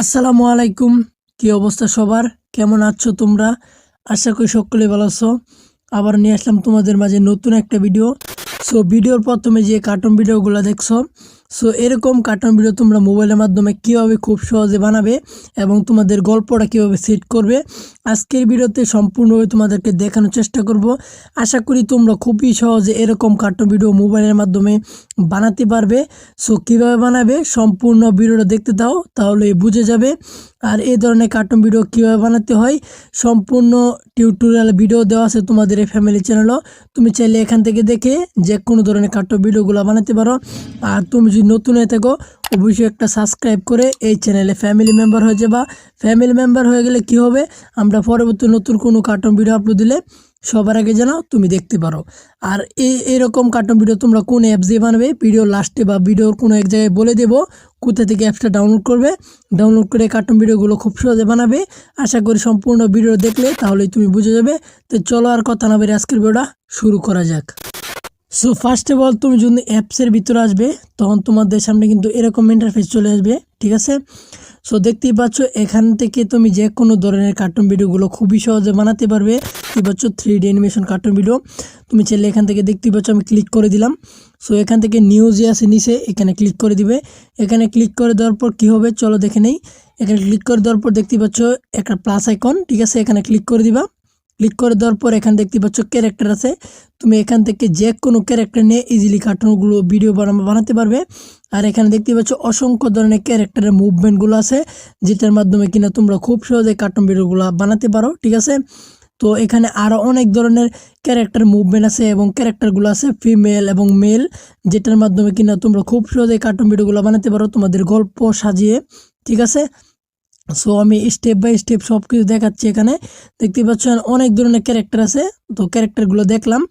আসসালামু আলাইকুম। কি অবস্থা সবার? কেমন আছো তোমরা? আশা করি সকলে ভালো আছো। আবার নিয়ে আসলাম তোমাদের মাঝে নতুন একটা ভিডিও। সো ভিডিওর প্রথমে যে কার্টুন ভিডিওগুলো দেখছো, সো এরকম কার্টুন ভিডিও তোমরা মোবাইলের মাধ্যমে কীভাবে খুব সহজে বানাবে এবং তোমাদের গল্পটা কীভাবে সেট করবে, আজকের ভিডিওতে সম্পূর্ণভাবে তোমাদেরকে দেখানোর চেষ্টা করব। আশা করি তোমরা খুবই সহজে এরকম কার্টুন ভিডিও মোবাইলের মাধ্যমে বানাতে পারবে। সো কীভাবে বানাবে সম্পূর্ণ ভিডিওটা দেখতে দাও, তাহলে বুঝে যাবে। আর এই ধরনের কার্টুন ভিডিও কীভাবে বানাতে হয় সম্পূর্ণ টিউটোরিয়াল ভিডিও দেওয়া আছে তোমাদের এই ফ্যামিলি চ্যানেলও। তুমি চাইলে এখান থেকে দেখে যে কোনো ধরনের কার্টুন ভিডিওগুলো বানাতে পারো। আর তুমি যদি নতুন হয়ে থাকো অবশ্যই একটা সাবস্ক্রাইব করে এই চ্যানেলে ফ্যামিলি মেম্বার হয়ে যাবা। ফ্যামিলি মেম্বার হয়ে গেলে কি হবে, আমরা পরবর্তী নতুন কোনো কার্টুন ভিডিও আপলোড দিলে সবার আগে যেন তুমি দেখতে পারো। আর এইরকম কার্টুন ভিডিও তোমরা কোন অ্যাপস দিয়ে বানাবে ভিডিও লাস্টে বা ভিডিওর কোনো এক জায়গায় বলে দেবো কোথা থেকে অ্যাপসটা ডাউনলোড করবে। ডাউনলোড করে কার্টুন ভিডিওগুলো খুব সহজে বানাবে। আশা করি সম্পূর্ণ ভিডিও দেখলে তাহলেই তুমি বুঝে যাবে। তো চলো আর কথা না বেরিয়ে আজকের ভিডিওটা শুরু করা যাক। সো ফার্স্ট অফ অল তুমি যদি অ্যাপসের ভিতরে আসবে তখন তোমাদের সামনে কিন্তু এরকম ইন্টারফেস চলে আসবে, ঠিক আছে। সো দেখতেই পাচ্ছ এখান থেকে তুমি যে কোনো ধরনের কার্টুন ভিডিওগুলো খুবই সহজে বানাতে পারবে। দেখতে পাচ্ছ 3D অ্যানিমেশন কার্টুন ভিডিও। তুমি চাইলে এখান থেকে দেখতেই পাচ্ছ আমি ক্লিক করে দিলাম। সো এখান থেকে নিউজে আছে নিচে, এখানে ক্লিক করে দিবে। এখানে ক্লিক করে দেওয়ার পর কী হবে চলো দেখে নেই। এখানে ক্লিক করে দেওয়ার পর দেখতেই পাচ্ছ একটা প্লাস আইকন, ঠিক আছে, এখানে ক্লিক করে দিবা। ক্লিক করে দেওয়ার পর এখানে দেখতে পাচ্ছ ক্যারেক্টার আছে। তুমি এখান থেকে যে কোনো ক্যারেক্টার নিয়ে ইজিলি কার্টুনগুলো ভিডিও বানাতে পারবে। আর এখানে দেখতে পাচ্ছ অসংখ্য ধরনের ক্যারেক্টারের মুভমেন্টগুলো আছে, যেটার মাধ্যমে কিনা তোমরা খুব সহজে কার্টুন ভিডিওগুলো বানাতে পারো, ঠিক আছে। তো এখানে আরও অনেক ধরনের ক্যারেক্টার মুভমেন্ট আছে এবং ক্যারেক্টারগুলো আছে ফিমেল এবং মেল, যেটার মাধ্যমে কিনা তোমরা খুব সহজে কার্টুন ভিডিওগুলো বানাতে পারো তোমাদের গল্প সাজিয়ে, ঠিক আছে। সো আমি স্টেপ বাই স্টেপ সব কিছু দেখাচ্ছি। এখানে দেখতে পাচ্ছেন অনেক ধরনের ক্যারেক্টার আছে, তো ক্যারেক্টারগুলো দেখলাম।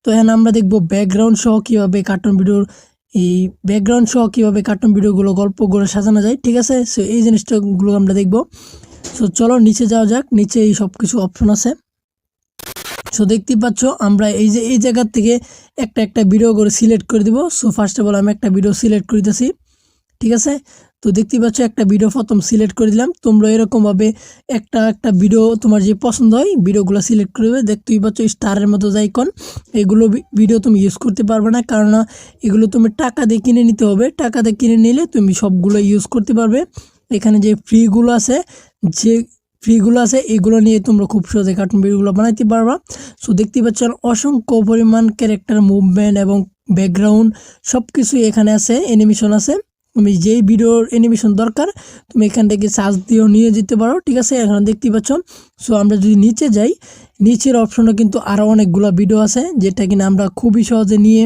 তো এখানে আমরা দেখব ব্যাকগ্রাউন্ড সহ কীভাবে কার্টুন ভিডিওর কার্টুন ভিডিওগুলো গল্পগুলো সাজানো যায়, ঠিক আছে। সো এই জিনিসটাগুলো আমরা দেখব। সো চলো নিচে যাওয়া যাক। নিচে এই সব কিছু অপশন আছে। সো দেখতেই পাচ্ছ আমরা এই জায়গার থেকে একটা ভিডিও করে সিলেক্ট করে দিব। সো ফার্স্ট অফ অল আমি একটা ভিডিও সিলেক্ট করতেছি, ঠিক আছে। তো দেখতেই পাচ্ছ একটা ভিডিও প্রথম সিলেক্ট করে দিলাম। তোমরা এরকমভাবে একটা ভিডিও তোমার যে পছন্দ হয় ভিডিওগুলো সিলেক্ট করবে। দেখতেই পাচ্ছ স্টারের মতো আইকন, এগুলো ভিডিও তুমি ইউজ করতে পারবে না, কারণ এগুলো তুমি টাকা দিয়ে কিনে নিতে হবে। টাকা দিয়ে কিনে নিলে তুমি সবগুলো ইউজ করতে পারবে। এখানে যে ফ্রিগুলো আছে এগুলো নিয়ে তোমরা খুব সহজে কার্টুন ভিডিওগুলো বানাইতে পারবা। সো দেখতেই পাচ্ছেন অসংখ্য পরিমাণ ক্যারেক্টার মুভমেন্ট এবং ব্যাকগ্রাউন্ড সব কিছুই এখানে আছে, অ্যানিমেশন আছে। তুমি যেই ভিডিওর অ্যানিমেশন দরকার তুমি এখান থেকে সার্চ দিয়েও নিয়ে যেতে পারো, ঠিক আছে। এখন দেখতেই পাচ্ছ। সো আমরা যদি নিচে যাই, নিচের অপশনে কিন্তু আরও অনেকগুলো ভিডিও আছে, যেটা কিনা আমরা খুবই সহজে নিয়ে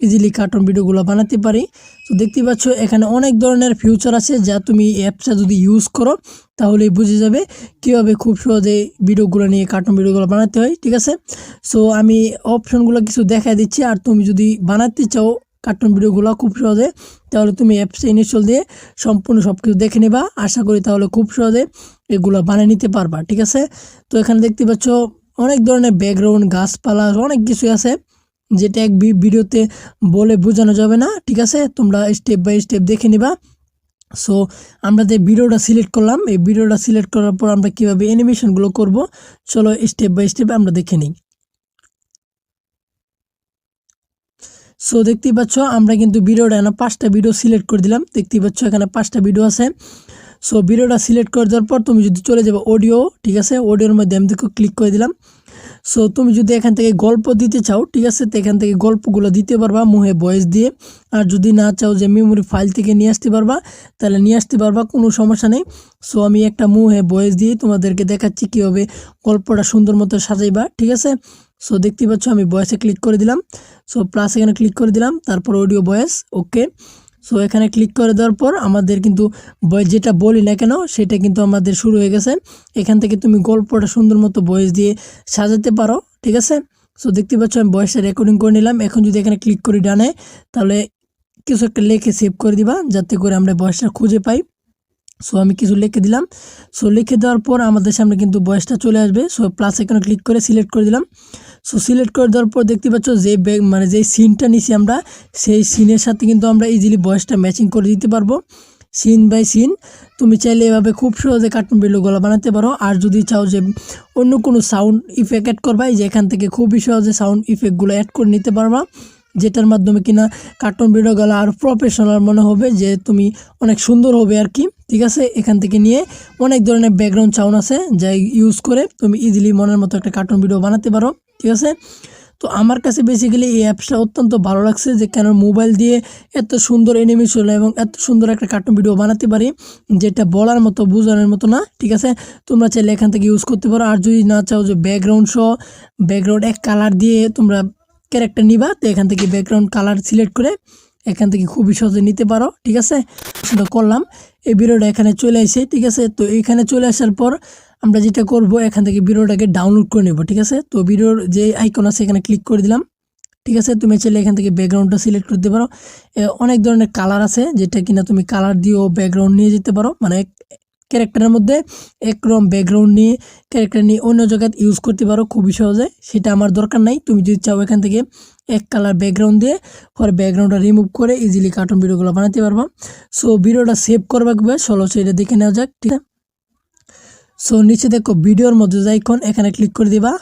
ইজিলি কার্টুন ভিডিওগুলো বানাতে পারি। তো দেখতেই পাচ্ছ এখানে অনেক ধরনের ফিউচার আছে, যা তুমি অ্যাপসটা যদি ইউজ করো তাহলেই বুঝে যাবে কীভাবে খুব সহজে ভিডিওগুলো নিয়ে কার্টুন ভিডিওগুলো বানাতে হয়, ঠিক আছে। সো আমি অপশনগুলো কিছু দেখাই দিচ্ছি। আর তুমি যদি বানাতে চাও কার্টুন ভিডিওগুলো খুব সহজে, তাহলে তুমি অ্যাপস ইনস্টল দিয়ে সম্পূর্ণ সব কিছু দেখে নেবা। আশা করি তাহলে খুব সহজে এগুলো বানিয়ে নিতে পারবা, ঠিক আছে। তো এখানে দেখতে পাচ্ছ অনেক ধরনের ব্যাকগ্রাউন্ড, গাছপালা অনেক কিছু আছে, যেটা এক ভিডিওতে বলে বোঝানো যাবে না, ঠিক আছে। তোমরা স্টেপ বাই স্টেপ দেখে নিবা। সো আমরা যে ভিডিওটা সিলেক্ট করলাম, এই ভিডিওটা সিলেক্ট করার পর আমরা কীভাবে অ্যানিমেশনগুলো করব চলো স্টেপ বাই স্টেপ আমরা দেখে নিই। সো দেখতেই পাচ্ছ আমরা কিন্তু ভিডিওটা এখানে 5টা ভিডিও সিলেক্ট করে দিলাম। দেখতেই পাচ্ছ এখানে 5টা ভিডিও আছে। সো ভিডিওটা সিলেক্ট করে দেওয়ার পর তুমি যদি চলে যাবে অডিও, ঠিক আছে, অডিওর মধ্যে আমি দেখো ক্লিক করে দিলাম। সো তুমি যদি এখান থেকে গল্প দিতে চাও, ঠিক আছে, তো এখান থেকে গল্পগুলো দিতে পারবা মুহে ভয়েস দিয়ে। আর যদি না চাও যে মেমোরি ফাইল থেকে নিয়ে আসতে পারবা তাহলে নিয়ে আসতে পারবা, কোনো সমস্যা নেই। সো আমি একটা মুহে ভয়েস দিয়ে তোমাদেরকে দেখাচ্ছি কীভাবে গল্পটা সুন্দর মতো সাজাইবা, ঠিক আছে। সো দেখতে পাচ্ছ আমি ভয়েসে ক্লিক করে দিলাম। সো প্লাস এখানে ক্লিক করে দিলাম, তারপর অডিও ভয়েস, ওকে। সো এখানে ক্লিক করে দেওয়ার পর আমাদের কিন্তু যেটা বলি না কেন সেটা কিন্তু আমাদের শুরু হয়ে গেছে। এখান থেকে তুমি গল্পটা সুন্দর মতো ভয়েস দিয়ে সাজাতে পারো, ঠিক আছে। সো দেখতে পাচ্ছ আমি ভয়েসটা রেকর্ডিং করে নিলাম। এখন যদি এখানে ক্লিক করি ডানে, তাহলে কিছু একটা লিখে সেভ করে দিবা, যাতে করে আমরা ভয়েসটা খুঁজে পাই। সো আমি কিছু লিখে দিলাম। সো লিখে দেওয়ার পর আমাদের সামনে কিন্তু ভয়েসটা চলে আসবে। সো প্লাস এখানে ক্লিক করে সিলেক্ট করে দিলাম। সো সিলেক্ট করে দেওয়ার পর দেখতে পাচ্ছ যে সিনটা নিছি আমরা, সেই সিনের সাথে কিন্তু আমরা ইজিলি ভয়েসটা ম্যাচিং করে দিতে পারবো। Scene by scene. তুমি চাইলে এভাবে খুব সহজে কার্টুন ভিডিওগুলো বানাতে পারো। আর যদি চাও যে অন্য কোনো সাউন্ড ইফেক্ট অ্যাড করবা, এই যে এখান থেকে খুবই সহজে সাউন্ড ইফেক্টগুলো অ্যাড করে নিতে পারবা, যেটার মাধ্যমে কিনা কার্টুন ভিডিওগুলো আর প্রফেশনাল মনে হবে, যে তুমি অনেক সুন্দর হবে আর কি। ঠিক আছে, এখান থেকে নিয়ে অনেক ধরনের ব্যাকগ্রাউন্ড সাউন্ড আছে যা ইউজ করে তুমি ইজিলি মনের মতো একটা কার্টুন ভিডিও বানাতে পারো। ঠিক আছে, তো আমার কাছে বেসিক্যালি এই অ্যাপসটা অত্যন্ত ভালো লাগছে, যে কেন মোবাইল দিয়ে এত সুন্দর অ্যানিমেশন এবং এত সুন্দর একটা কার্টুন ভিডিও বানাতে পারি, যেটা বলার মতো বোঝানোর মতো না। ঠিক আছে, তোমরা চাইলে এখান থেকে ইউজ করতে পারো। আর যদি না চাও যে ব্যাকগ্রাউন্ড সহ ব্যাকগ্রাউন্ড এক কালার দিয়ে তোমরা ক্যারেক্টার নিবা, তো এখান থেকে ব্যাকগ্রাউন্ড কালার সিলেক্ট করে এখান থেকে খুবই সহজে নিতে পারো। ঠিক আছে, সেটা করলাম। এই ভিডিওটা এখানে চলে আসে। ঠিক আছে, তো এখানে চলে আসার পর আমরা যেটা করব, এখান থেকে ভিডিওটাকে ডাউনলোড করে নেব। ঠিক আছে, তো ভিডিওর যে আইকন আছে এখানে ক্লিক করে দিলাম। ঠিক আছে, তুমি চাইলে এখান থেকে ব্যাকগ্রাউন্ডটা সিলেক্ট করতে পারো। অনেক ধরনের কালার আছে, যেটা কিনা তুমি কালার দিয়েও ব্যাকগ্রাউন্ড নিয়ে যেতে পারো, মানে ক্যারেক্টারের মধ্যে একরকম ব্যাকগ্রাউন্ড নিয়ে ক্যারেক্টার নিয়ে অন্য জায়গায় ইউজ করতে পারো খুবই সহজে। সেটা আমার দরকার নাই। তুমি যদি চাও এখান থেকে এক কালার ব্যাকগ্রাউন্ড দিয়ে পরে ব্যাকগ্রাউন্ডটা রিমুভ করে ইজিলি কার্টুন ভিডিওগুলো বানাতে পারবো। সো ভিডিওটা সেভ করবে চলো সেটা দেখে নেওয়া যাক। ঠিক আছে, সো নিচে দেখো ভিডিওর মধ্যে যে আইকন, এখানে ক্লিক করে দিবা।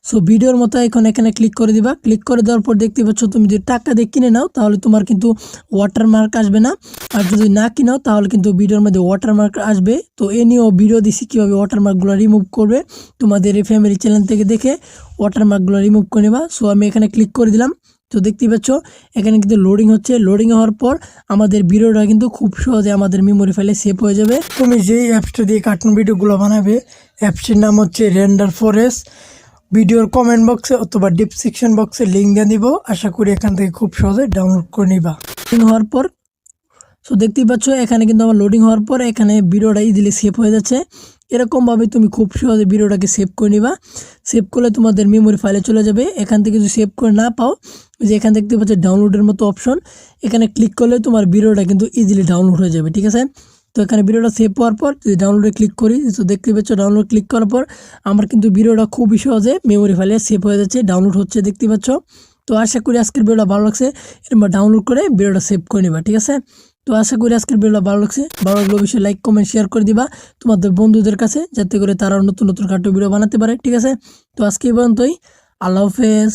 সো ভিডিওর মতো এখন এখানে ক্লিক করে দিবা। ক্লিক করে দেওয়ার পর দেখতে পাচ্ছ, তুমি যদি টাকা দিয়ে কিনে নাও তাহলে তোমার কিন্তু ওয়াটারমার্ক আসবে না, আর যদি না কিনাও তাহলে কিন্তু ভিডিওর মধ্যে ওয়াটারমার্ক আসবে। তো এ নিয়েও ভিডিও দিছি কীভাবে ওয়াটারমার্কগুলো রিমুভ করবে, তোমাদের এই ফ্যামিলি চ্যানেল থেকে দেখে ওয়াটারমার্কগুলো রিমুভ করে নেবা। সো আমি এখানে ক্লিক করে দিলাম। তো দেখতেই পাচ্ছ এখানে কিন্তু লোডিং হচ্ছে। লোডিং হওয়ার পর আমাদের ভিডিওটা কিন্তু খুব সহজে আমাদের মেমোরি ফাইলে সেভ হয়ে যাবে। তুমি যেই অ্যাপসটা দিয়ে কার্টুন ভিডিওগুলো বানাবে, অ্যাপসটির নাম হচ্ছে রেন্ডার ফরেস্ট। ভিডিওর কমেন্ট বক্সে অথবা ডিসক্রিপশন বক্সে লিঙ্ক দিয়ে দিব। আশা করি এখান থেকে খুব সহজে ডাউনলোড করে নিবা। হওয়ার পর সো দেখতেই পাচ্ছ এখানে কিন্তু আমার লোডিং হওয়ার পর এখানে ভিডিওটা ইজিলি সেভ হয়ে যাচ্ছে। এরকমভাবে তুমি খুব সহজে ভিডিওটাকে সেভ করে নিবা। সেভ করলে তোমাদের মেমোরি ফাইলে চলে যাবে। এখান থেকে যদি সেভ করে না পাও, যে এখানে দেখতে পাচ্ছ ডাউনলোডের মতো অপশন, এখানে ক্লিক করলে তোমার ভিডিওটা কিন্তু ইজিলি ডাউনলোড হয়ে যাবে। ঠিক আছে, তো এখানে ভিডিওটা সেভ হওয়ার পর যদি ডাউনলোডে ক্লিক করি, তো দেখতে পাচ্ছ ডাউনলোড ক্লিক করার পর আমার কিন্তু ভিডিওটা খুবই সহজে মেমোরি ফাইলে সেভ হয়ে যাচ্ছে, ডাউনলোড হচ্ছে, দেখতে পাচ্ছ। তো আশা করি আজকের ভিডিওটা ভালো লাগছে, এরকম ডাউনলোড করে ভিডিওটা সেভ করে নিবা। ঠিক আছে, তো আশা করি আজকের ভিডিওটা ভালো লাগছে। ভালো লাগলে অবশ্যই লাইক কমেন্ট শেয়ার করে দিবা তোমাদের বন্ধুদের কাছে, যাতে করে তারাও নতুন নতুন কার্টুন ভিডিও বানাতে পারে। ঠিক আছে, তো আজকে এই পর্যন্তই। আল্লাহ হাফেজ।